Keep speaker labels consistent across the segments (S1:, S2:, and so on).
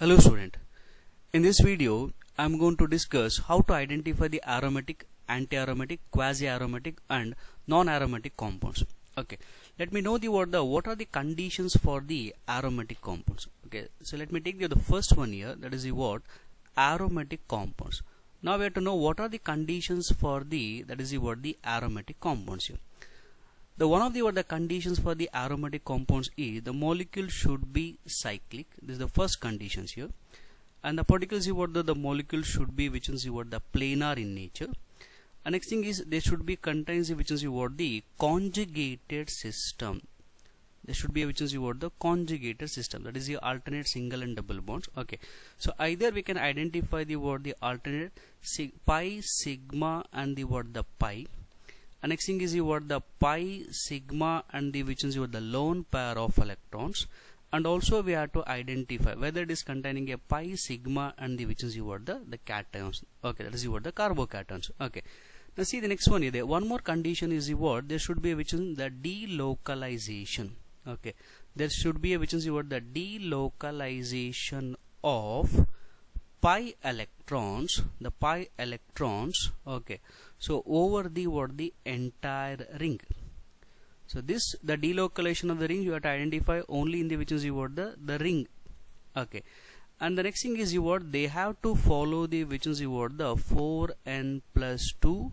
S1: Hello student, in this video I am going to discuss how to identify the aromatic, anti-aromatic, quasi-aromatic and non-aromatic compounds. Okay, let me know what are the conditions for the aromatic compounds. Okay, so let me take the first one here, that is the what aromatic compounds. Now we have to know what are the conditions for the the aromatic compounds here. One of the conditions for the aromatic compounds is the molecule should be cyclic. This is the first conditions here, and the particles the molecule should be which is the planar in nature. And next thing is they should be contains which is the conjugated system. There should be which is the conjugated system, that is the alternate single and double bonds. Okay, so either we can identify the alternate pi, sigma and the pi. And next thing is the pi, sigma and which is the lone pair of electrons, and also we have to identify whether it is containing a pi, sigma and which is the cations. Okay, that is the carbocations. Okay, now see the next one here. One more condition is there should be which is the delocalization. Okay, there should be which is the delocalization of pi electrons, the pi electrons. Okay, so over the entire ring. So this the delocalization of the ring you have to identify only in the which is the ring. Okay, and the next thing is they have to follow the which is the 4n plus 2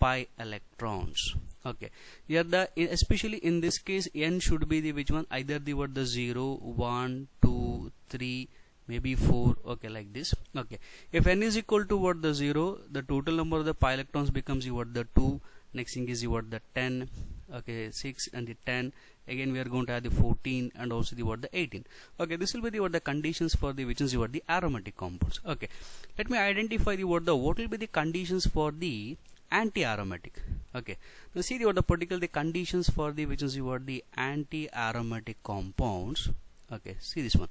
S1: pi electrons. Okay, here especially in this case n should be the which one, either the 0, 1, 2, 3, maybe 4. Okay, like this. Okay, if n is equal to the 0, the total number of the pi electrons becomes the 2. Next thing is the 10. Okay, 6 and the 10. Again we are going to have the 14 and also the 18. Okay, this will be the conditions for the which is the aromatic compounds. Okay, let me identify what will be the conditions for the anti-aromatic. Okay, now see the particular conditions for the which is the anti-aromatic compounds. Okay, see this one.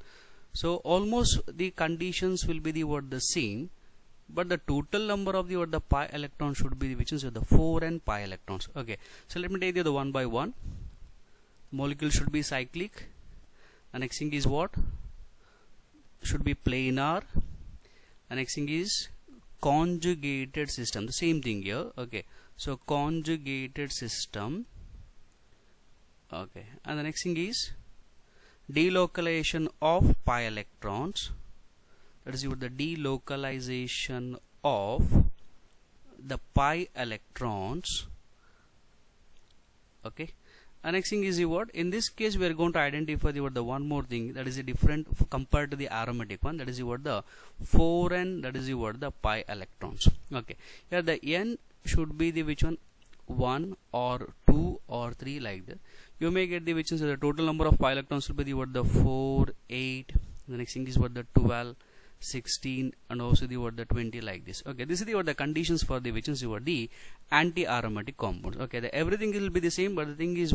S1: So almost the conditions will be the same, but the total number of the pi electrons should be which is the 4n pi electrons. Okay, so let me take the one by one. Molecule should be cyclic. The next thing is what should be planar. The next thing is conjugated system, the same thing here. Okay, so conjugated system. Okay, and the next thing is delocalization of pi electrons, that is the delocalization of the pi electrons. Okay, and next thing is in this case we are going to identify the one more thing that is a different compared to the aromatic one, that is the 4n, that is the pi electrons. Okay, here the n should be the which one, 1 or 2 or 3, like that. You may get the which is the total number of pi electrons will be the 4, 8. The next thing is the 12, 16 and also the 20, like this. Okay, this is the conditions for the which is the anti-aromatic compounds. Okay, everything will be the same, but the thing is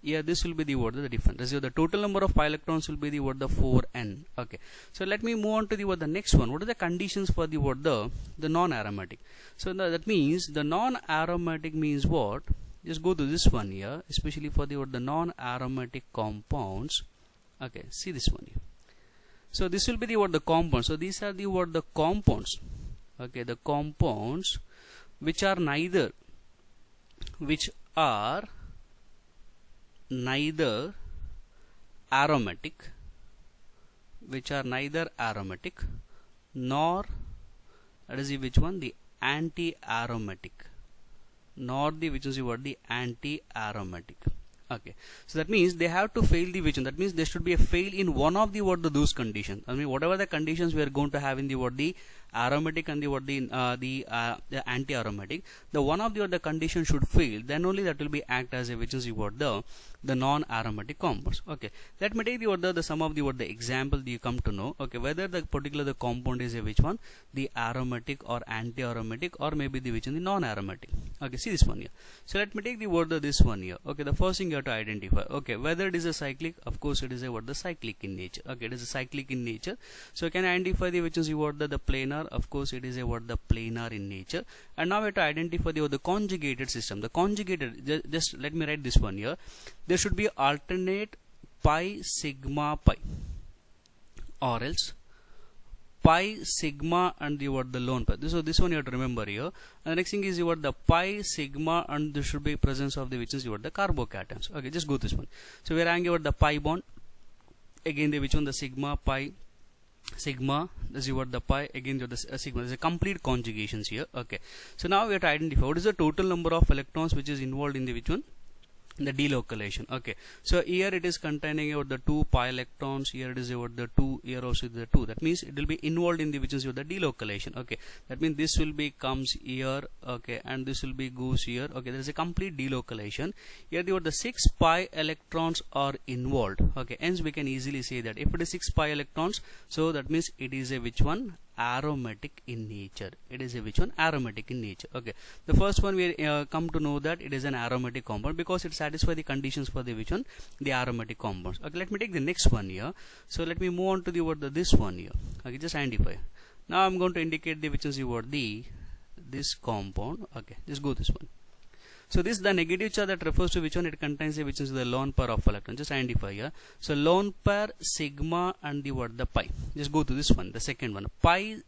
S1: here this will be the different. This is the total number of pi electrons will be the 4n. Okay, so let me move on to the next one. What are the conditions for the non-aromatic? So that means the non-aromatic means what? Just go to this one here, especially for the non-aromatic compounds. Okay, see this one here. So this will be the compounds. So these are the compounds. Okay, the compounds which are neither aromatic, nor that is which one, the anti-aromatic, nor the which is the anti-aromatic. Okay, so that means they have to fail the which one, that means there should be a fail in one of the those conditions. I mean whatever the conditions we are going to have in the aromatic and the anti-aromatic, the one of the condition should fail, then only that will be act as a which is the non-aromatic compounds. Okay, let me take the some of the example you come to know. Okay, whether the particular compound is a which one, the aromatic or anti-aromatic, or maybe the which is the non-aromatic. Okay, see this one here. So let me take this one here. Okay, the first thing you have to identify, okay, whether it is a cyclic. Of course it is the cyclic in nature. Okay, it is a cyclic in nature. So you can identify the which is the planar. Of course it is the planar in nature. And now we have to identify the conjugated system. The conjugated, just let me write this one here. There should be alternate pi, sigma, pi, or else pi sigma and the what the lone pair. So this one you have to remember here. And the next thing is you the pi sigma and there should be presence of the which is the carbocations. Okay, just go this one. So we are having the pi bond. Again the which one the sigma pi sigma, this is what the pi, again the sigma. There's a complete conjugations here. Okay, so now we have to identify what is the total number of electrons which is involved in the which one, the delocalization. Okay, so here it is containing about the 2 pi electrons, here it is about the 2, here also the 2. That means it will be involved in the which is the delocalization. Okay, that means this will be comes here. Okay, and this will be goes here. Okay, there is a complete delocalization. Here the 6 pi electrons are involved. Okay, hence we can easily say that if it is 6 pi electrons, so that means it is a which one, aromatic in nature. It is a which one, aromatic in nature. Okay, the first one we come to know that it is an aromatic compound because it satisfies the conditions for the which one, the aromatic compounds. Okay, let me take the next one here. So let me move on to the what this one here. Okay, just identify. Now I'm going to indicate the which is the this compound. Okay, just go this one. So this the negative charge that refers to which one, it contains a which is the lone pair of electrons. Just identify here. So lone pair sigma and the what, the pi. Just go to this one, the second one, pi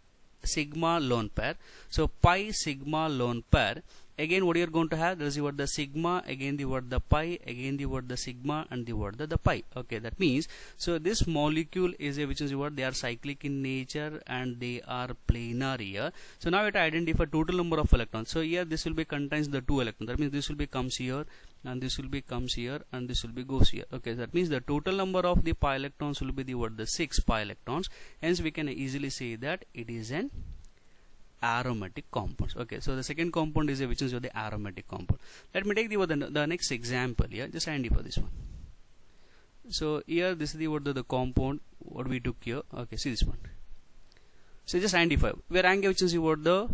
S1: sigma lone pair. So pi sigma lone pair. Again what you are going to have, there is the word the sigma, again the word the pi, again the word the sigma and the word the pi. Okay, that means so this molecule is a which is what, they are cyclic in nature and they are planar here. So now we have to identify total number of electrons. So here this will be contains the 2 electrons. That means this will be comes here and this will be comes here and this will be goes here. Okay, that means the total number of the pi electrons will be the what, the 6 pi electrons. Hence we can easily say that it is an aromatic compounds. Okay, so the second compound is a which is the aromatic compound. Let me take the next example here. Just identify this one. So here this is the what the compound what we took here. Okay, see this one. So just identify. We are having which is what the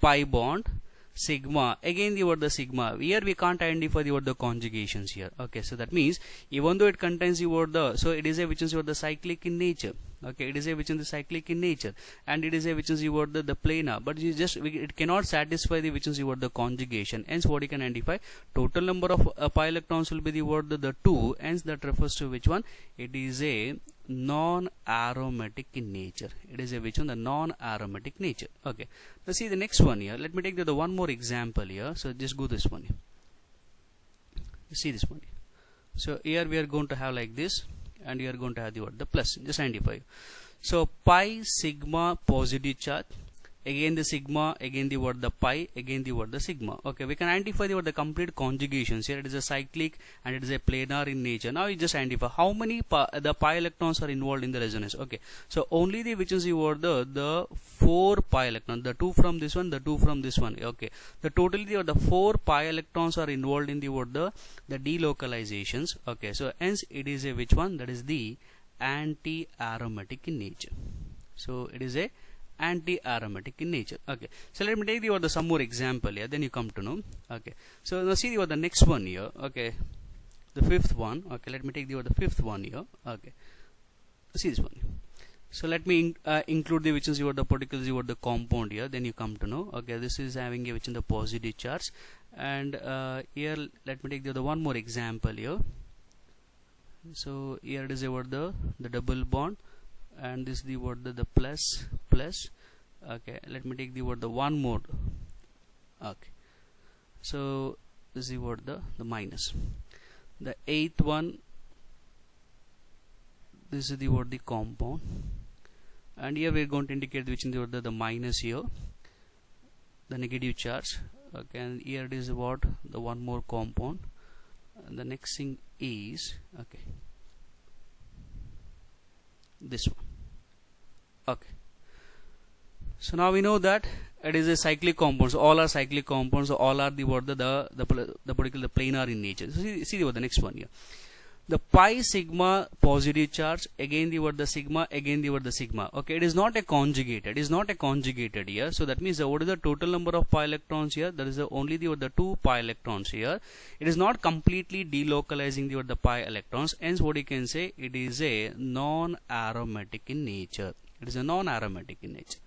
S1: pi bond sigma, again the word the sigma. Here we can't identify the word the conjugations here. Okay, so that means even though it contains the word the, so it is a which is the cyclic in nature. Okay, it is a which is the cyclic in nature and it is a which is the planar, but you just it cannot satisfy the which is the conjugation. Hence what you can identify, total number of pi electrons will be the word the 2, hence that refers to which one, it is a non-aromatic in nature. It is a which one, the non-aromatic nature. Okay, now see the next one here. Let me take the one more example here. So just go this one here. See this one here. So here we are going to have like this and we are going to have the word the plus. Just identify. So pi sigma positive charge, again the sigma, again the word the pi, again the word the sigma. Okay, we can identify the word the complete conjugations here. It is a cyclic and it is a planar in nature. Now you just identify how many the pi electrons are involved in the resonance. Okay, so only the which is the word the 4 pi electrons, the 2 from this one, the 2 from this one. Okay, the totally the 4 pi electrons are involved in the word the delocalizations. Okay, so hence it is a which one, that is the anti-aromatic in nature. So it is a anti-aromatic in nature. Okay, so let me take the some more example here, then you come to know. Okay, so now see the next one here. Okay, the fifth one. Okay, let me take the fifth one here. Okay, see this one. So let me include the which is the particular the compound here, then you come to know. Okay, this is having a which in the positive charge, and here let me take the one more example here. So here it is about the double bond, and this is the word the plus. Okay, let me take the word the one more. Okay, so this is the word the minus. The eighth one, this is the word the compound, and here we are going to indicate which in the word the minus here, the negative charge. Okay, and here it is about the one more compound, and the next thing is okay, this one. Okay, so now we know that it is a cyclic compound. So all are cyclic compounds. So all are the what the particular planar in nature. So see what the next one here. The pi sigma positive charge, again the word the sigma, again the word the sigma. Okay, it is not a conjugated. It is not a conjugated here. So that means what is the total number of pi electrons here? That is only the 2 pi electrons here. It is not completely delocalizing the pi electrons. Hence what you can say, it is a non-aromatic in nature. It is a non-aromatic in nature.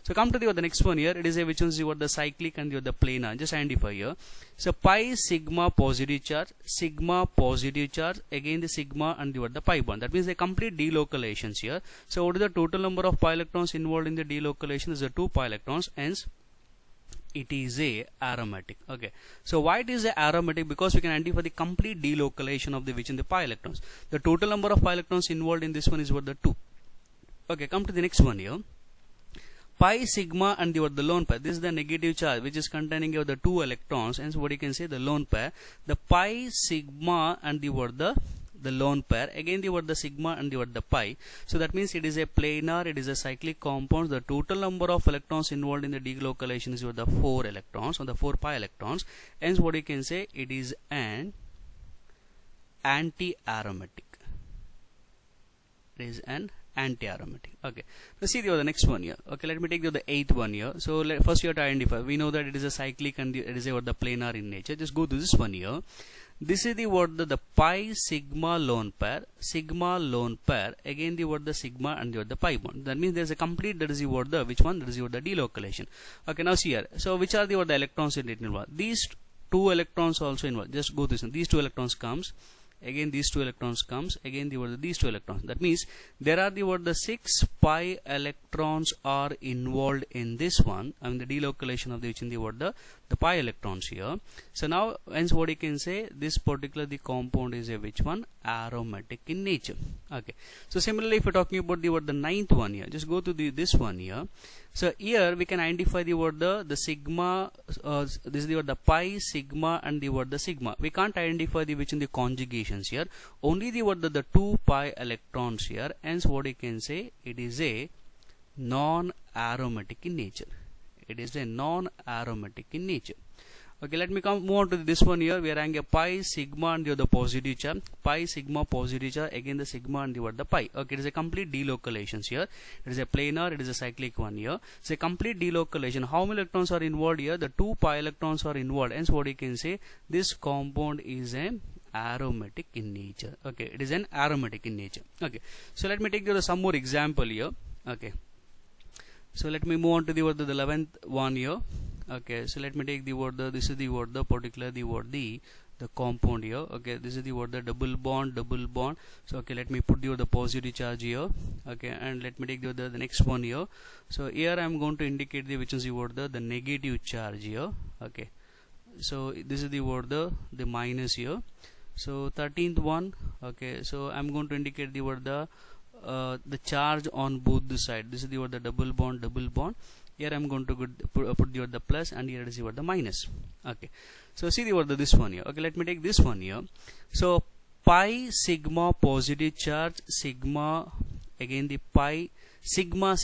S1: So come to the next one here. It is a which one's the cyclic and the planar. Just identify here. So pi sigma positive charge, sigma positive charge, again the sigma and the pi bond. That means the complete delocalizations here. So what is the total number of pi electrons involved in the delocalization? Is the 2 pi electrons, hence it is a aromatic. Okay, so why it is a aromatic? Because we can identify the complete delocalization of the which in the pi electrons. The total number of pi electrons involved in this one is what, the 2. Okay, come to the next one here. Pi sigma and the lone pair. This is the negative charge which is containing the 2 electrons, hence what you can say, the lone pair. The pi sigma and the lone pair, again the sigma and the pi. So that means it is a planar, it is a cyclic compound. The total number of electrons involved in the delocalization is the 4 electrons, or the 4 pi electrons. Hence what you can say, it is an anti-aromatic. It is an anti-aromatic. Okay, let's see the next one here. Okay, let me take the 8th one here. So first you have to identify. We know that it is a cyclic and it is the planar in nature. Just go to this one here. This is the pi sigma lone pair, again the sigma and the pi bond. That means there is a complete, that is the which one, that is the delocalization. Okay, now see here. So which are the electrons in it involved? These 2 electrons also involved. Just go to this one. These 2 electrons comes. Again these 2 electrons comes, again these 2 electrons. That means there are the 6 pi electrons are involved in this one. I mean the delocalization of the which in the pi electrons here. So now hence what you can say, this particular the compound is a which one, aromatic in nature. Okay, so similarly if you're talking about the 9th one here, just go to this one here. So here we can identify the sigma, this is the pi sigma and the sigma. We can't identify the which in the conjugations here, only the 2 pi electrons here. Hence what you can say, it is a non-aromatic in nature. It is a non-aromatic in nature. Okay, let me move on to this one here. We are having a pi sigma and the positive charge, pi sigma positive charge, again the sigma and the pi. Okay, it is a complete delocalizations here. It is a planar, it is a cyclic one here. So a complete delocalization. How many electrons are involved here? The 2 pi electrons are involved. Hence what you can say, this compound is an aromatic in nature. Okay, it is an aromatic in nature. Okay, so let me take some more example here. Okay, so let me move on to the 11th one here. Okay, so let me take this is the particular the compound here. Okay, this is the double bond. So okay, let me put the positive charge here. Okay, and let me take the next one here. So here I am going to indicate which is the negative charge here. Okay, so this is the minus here. So 13th one. Okay, so I am going to indicate the charge on both the side. This is the double bond. Here I am going to put the plus, and here is the minus. Okay, so see this one here. Okay, let me take this one here. So pi sigma positive charge, sigma, again the pi sigma.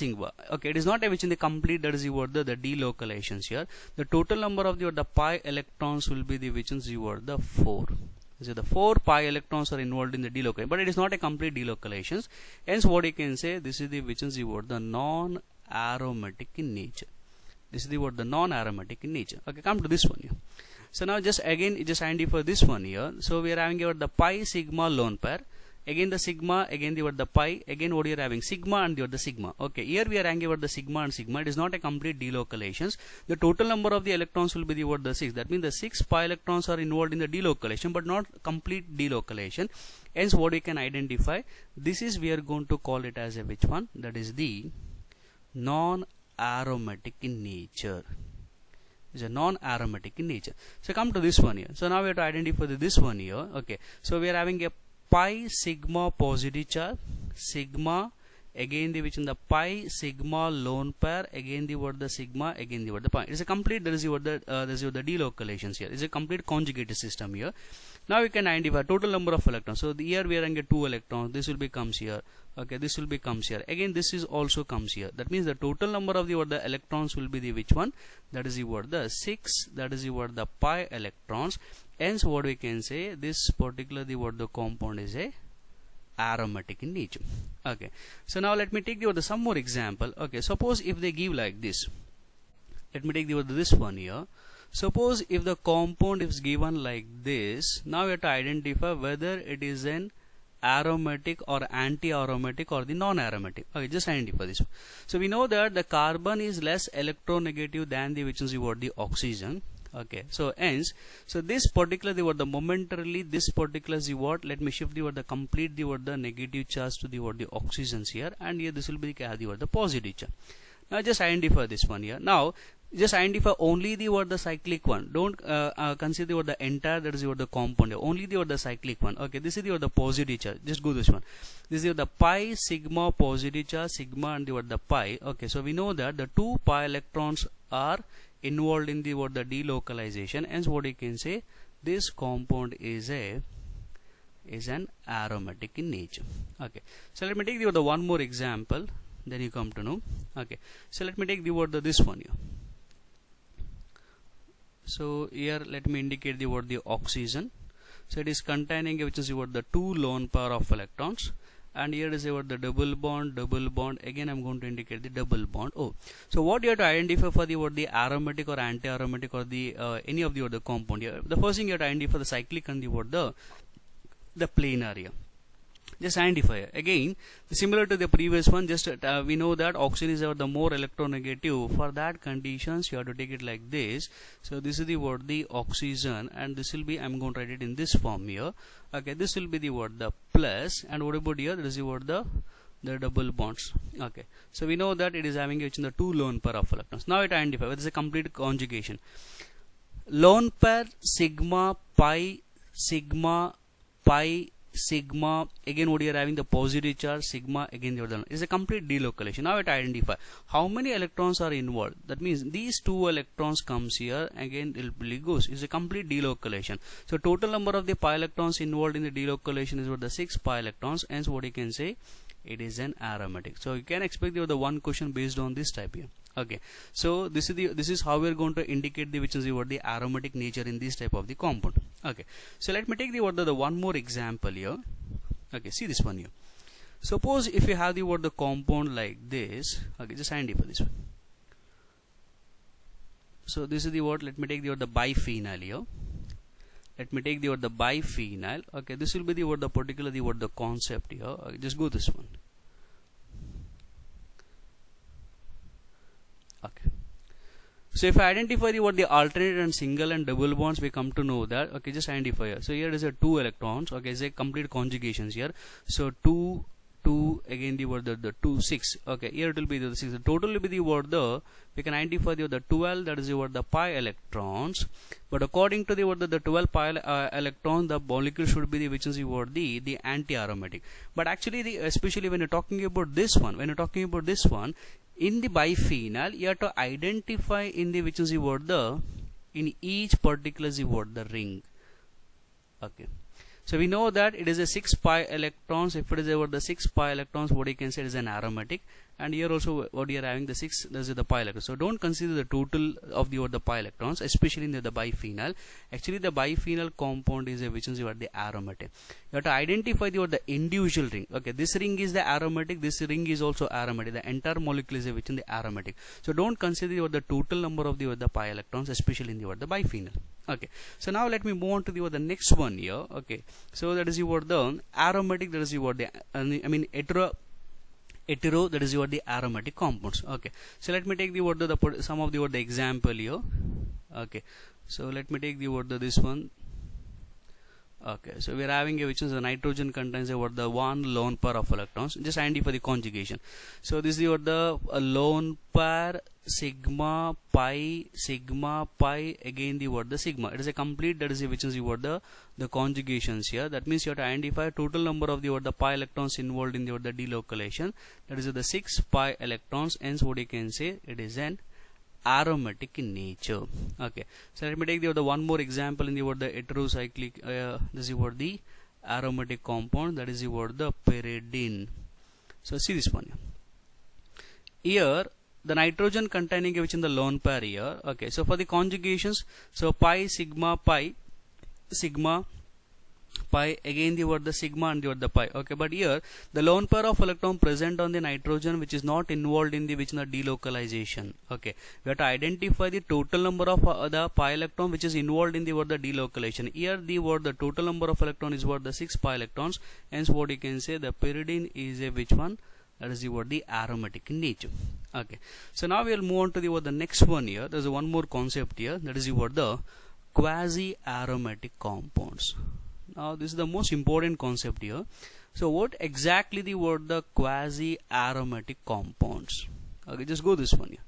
S1: Okay, it is not a which in the complete, that is the delocalizations here. The total number of the pi electrons will be the which is the 4. So the 4 pi electrons are involved in the delocalization, but it is not a complete delocalizations. Hence what you can say, this is the which is the non-aromatic in nature. This is the non-aromatic in nature. Okay, come to this one here. So now just identify this one here. So we are having the pi sigma lone pair, again the sigma, again the pi, again what you are having, sigma and the sigma. Okay, here we are having the sigma and sigma. It is not a complete delocalizations. The total number of the electrons will be the 6. That means the 6 pi electrons are involved in the delocalization, but not complete delocalization. Hence what we can identify, this is, we are going to call it as a which one, that is the non-aromatic in nature. Is a non-aromatic in nature. So come to this one here. So now we have to identify this one here. Okay, so we are having a pi sigma positive charge, sigma, again the which in the pi sigma lone pair, again the sigma, again the pi. It is a complete, there is the delocalizations here. It is a complete conjugated system here. Now we can identify total number of electrons. So here we are having 2 electrons. This will becomes here. Okay, this will becomes here. Again this is also comes here. That means the total number of the electrons will be the which one? That is the 6. That is the pi electrons. Hence what we can say, this particular the compound is a aromatic in nature. Okay, so now let me take some more example. Okay, suppose if they give like this, let me take this one here. Suppose if the compound is given like this, now we have to identify whether it is an aromatic or anti-aromatic or the non-aromatic. Okay, just identify this. So we know that the carbon is less electronegative than the which is what the oxygen. Okay, so hence, so this particular the what the momentarily this particular the what, let me shift the what the complete the what the negative charge to the what the oxygens here, and here this will be the what the positive charge. Now just identify this one here. Now just identify only the what the cyclic one. Don't consider what the entire, that is what the compound here. Only the what the cyclic one. Okay, this is the what the positive charge. Just go this one. This is the pi sigma positive charge, sigma and the what the pi. Okay, so we know that the 2 pi electrons are involved in the what the delocalization, hence what you can say, this compound is an aromatic in nature. Okay, so let me take the one more example, then you come to know. Okay, so let me take the what the this one here. So here let me indicate the what the oxygen. So it is containing which is what the 2 lone pair of electrons, and here is what the double bond. Again I'm going to indicate the double bond. Oh, so what you have to identify for the what the aromatic or anti-aromatic or the any of the what the compound here. The first thing you have to identify the cyclic and the what the planar here. Just identify again similar to the previous one. Just we know that oxygen is the more electronegative. For that conditions you have to take it like this. So this is the what the oxygen, and this will be, I'm going to write it in this form here. Okay, this will be the what the plus, and what about here, this is what the double bonds. Okay, so we know that it is having which in the 2 lone pair of electrons. Now it identify what is a complete conjugation. Lone pair sigma pi sigma pi sigma, again what you are having the positive charge, sigma again the other is a complete delocalization. Now it identify how many electrons are involved. That means these 2 electrons comes here, again it will goes, is a complete delocalization. So total number of the pi electrons involved in the delocalization is what the 6 pi electrons, hence what you can say, it is an aromatic. So you can expect the one question based on this type here. Okay, so this is how we are going to indicate the which is the what the aromatic nature in this type of the compound. Okay, so let me take the what the one more example here. Okay, see this one here. Suppose if you have the what the compound like this. Okay, just identify this one. So this is the what, let me take the what the biphenyl here. Let me take the what the biphenyl. Okay, this will be the what the particular the what the concept here. Okay, just go this one. Okay, so if I identify the what the alternate and single and double bonds, we come to know that. Okay, just identify here. So here is a 2 electrons. Okay, it's a complete conjugations here. So 2 again the what the 2 6. Okay, here it will be the 6. The total will be the what the, we can identify the 12, that is the what the pi electrons. But according to the what the 12 pi electrons, the molecule should be the which is the what the anti-aromatic. But actually especially when you're talking about this one, in the biphenyl, you have to identify in the which is the what the, in each particular the what the ring. Okay, so we know that it is a 6 pi electrons. If it is about the 6 pi electrons, what you can say is an aromatic. And here also what you are having the 6, this is the pi electrons. So don't consider the total of the what the pi electrons, especially in the biphenyl. Actually the biphenyl compound is a which is what the aromatic. You have to identify the what the individual ring. Okay, this ring is the aromatic, this ring is also aromatic. The entire molecule is a which in the aromatic. So don't consider what the total number of the what the pi electrons, especially in the what the biphenyl. Okay, so now let me move on to the what the next one here. Okay, so that is the what the aromatic, that is the what the hetero, that is what the aromatic compounds. Okay, so let me take the what the some of the what the example here. Okay, so let me take the what the this one. Okay, so we are having a which is the nitrogen contains a what the 1 lone pair of electrons. Just identify the conjugation. So this is what the lone pair sigma pi again the what the sigma. It is a complete, that is a which is the what the conjugations here. That means you have to identify total number of the what the pi electrons involved in the what the delocalization. That is the 6 pi electrons. Hence what you can say, it is an aromatic in nature. Okay, so let me take the one more example in the what the heterocyclic. This is what the aromatic compound, that is the what the pyridine. So see this one here, the nitrogen containing which in the lone pair here. Okay, so for the conjugations, so pi sigma pi, again the word the sigma and the word the pi. Okay, but here the lone pair of electron present on the nitrogen which is not involved in the delocalization. Okay, we have to identify the total number of the pi electron which is involved in the word the delocalization. Here the total number of electron is what the 6 pi electrons. Hence what you can say, the pyridine is a which one? That is the aromatic in nature. Okay, so now we will move on to the next one here. There is one more concept here, that is the quasi aromatic compounds. Now this is the most important concept here. So what exactly the quasi aromatic compounds? Okay, just go this one here.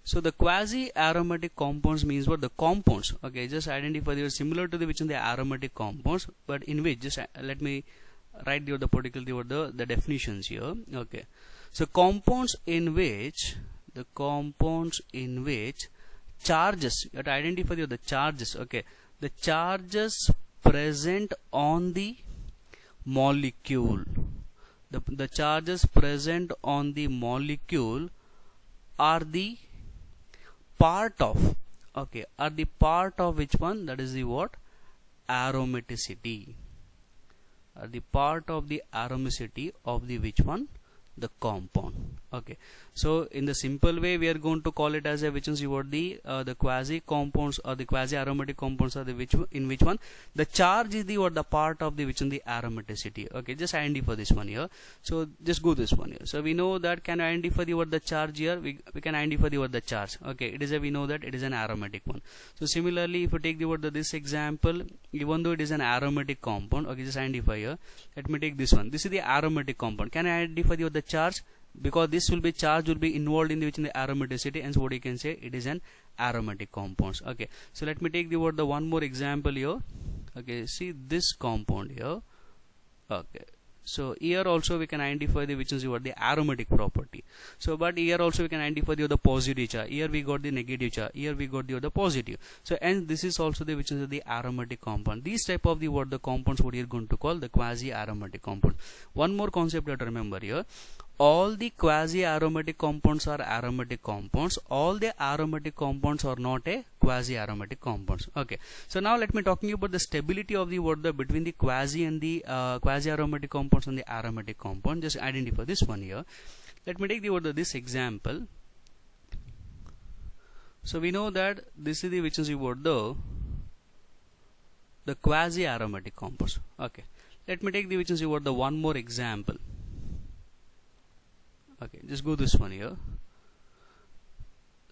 S1: So the quasi aromatic compounds means what? The compounds. Okay, just identify they are similar to the aromatic compounds, but in which, just let me write the particular the definitions here. Okay, so compounds in which charges, you have to identify the charges. Okay, the charges present on the molecule, the charges present on the molecule are the part of, okay, are the part of which one? That is the what? Aromaticity. Are the part of the aromaticity of the which one? The compound. Okay, so in the simple way we are going to call it as a which is the quasi compounds or the quasi aromatic compounds are the which one the charge is the part of the which in the aromaticity. Okay, just identify this one here. So just go this one here. So we know that, can identify the charge here, we can identify the charge. Okay, it is we know that it is an aromatic one. So similarly, if you take this example, even though it is an aromatic compound, okay, just identify here. Let me take this one. This is the aromatic compound. Can I identify the charge? Because this will be charge will be involved in the aromaticity, and so what you can say, it is an aromatic compounds. Okay, so let me take the one more example here. Okay, see this compound here. Okay, so here also we can identify the which is the aromatic property. So but here also we can identify the positive charge. Here we got the negative charge, here we got the positive. So and this is also the which is the aromatic compound. These type of the compounds what you are going to call the quasi aromatic compound. One more concept that remember here, all the quasi aromatic compounds are aromatic compounds, all the aromatic compounds are not a quasi aromatic compounds. Okay, so now let me talking about the stability of the between the quasi and the quasi aromatic compounds and the aromatic compound. Just identify this one here. Let me take the this example. So we know that this is the which is the quasi aromatic compounds. Okay, let me take the which is the one more example. Okay, just go this one here.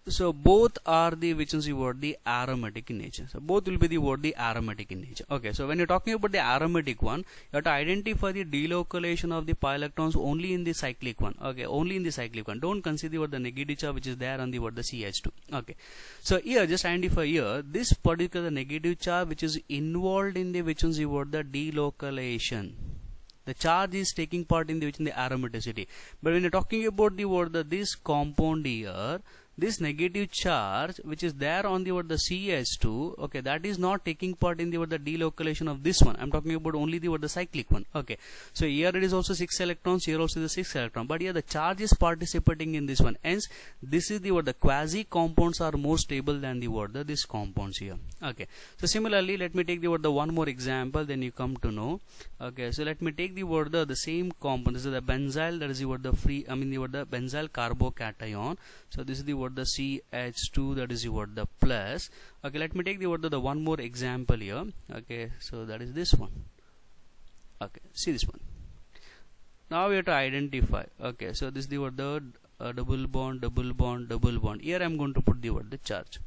S1: So both are the which is the aromatic in nature. So both will be the aromatic in nature. Okay, so when you're talking about the aromatic one, you have to identify the delocalization of the pi electrons only in the cyclic one. Okay, only in the cyclic one. Don't consider the negative charge which is there on the CH2. Okay, so here just identify here this particular negative charge which is involved in the which is the delocalization. The charge is taking part in the aromaticity. But when you're talking about this compound here, this negative charge which is there on the CH2, okay, that is not taking part in the delocalization of this one. I'm talking about only the cyclic one. Okay, so here it is also 6 electrons, here also the 6 electron, but here the charge is participating in this one. Hence this is the quasi compounds are more stable than the this compounds here. Okay, so similarly let me take the one more example, then you come to know. Okay, so let me take the same compound. This is the benzyl, that is the free, I mean the benzyl carbocation. So this is the CH2, that is the plus. Okay, let me take the one more example here. Okay, so that is this one. Okay, see this one. Now we have to identify. Okay, so this is the double bond, double bond, double bond. Here I am going to put the charge.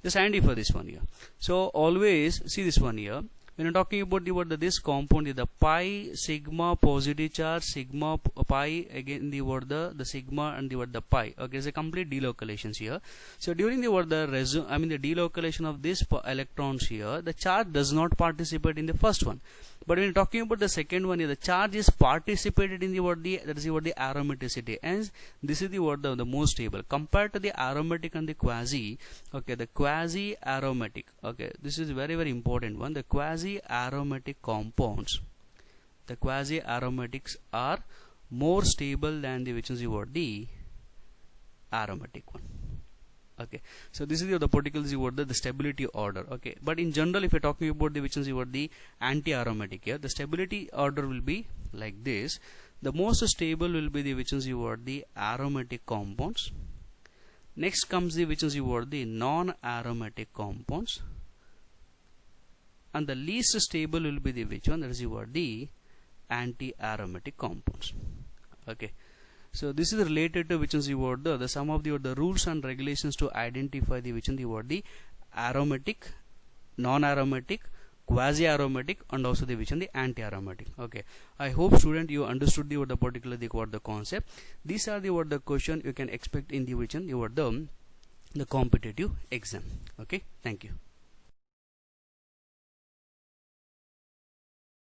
S1: Just identify this one here. So always see this one here. When you're talking about this compound, the pi sigma positive charge, sigma pi, again the sigma and the pi. Okay, it's a complete delocalization here. So during the delocalization of this electrons here, the charge does not participate in the first one. But when you're talking about the second one, the charge is participated in the that is the aromaticity, and this is the most stable compared to the aromatic and the quasi. Okay, the quasi aromatic. Okay, this is very very important one. The quasi aromatic compounds, the quasi aromatics are more stable than the which is the aromatic one. Okay, so this is the particulars the stability order. Okay, but in general, if you're talking about the which is the anti-aromatic here, the stability order will be like this. The most stable will be the which is the aromatic compounds. Next comes the which is the non-aromatic compounds, and the least stable will be the which one, that is the anti-aromatic compounds. Okay, so this is related to which is the some of the rules and regulations to identify the which is the aromatic, non-aromatic, quasi-aromatic, and also the which is the anti-aromatic. Okay, I hope student you understood the particular the concept. These are the question you can expect in the which is the competitive exam. Okay, thank you.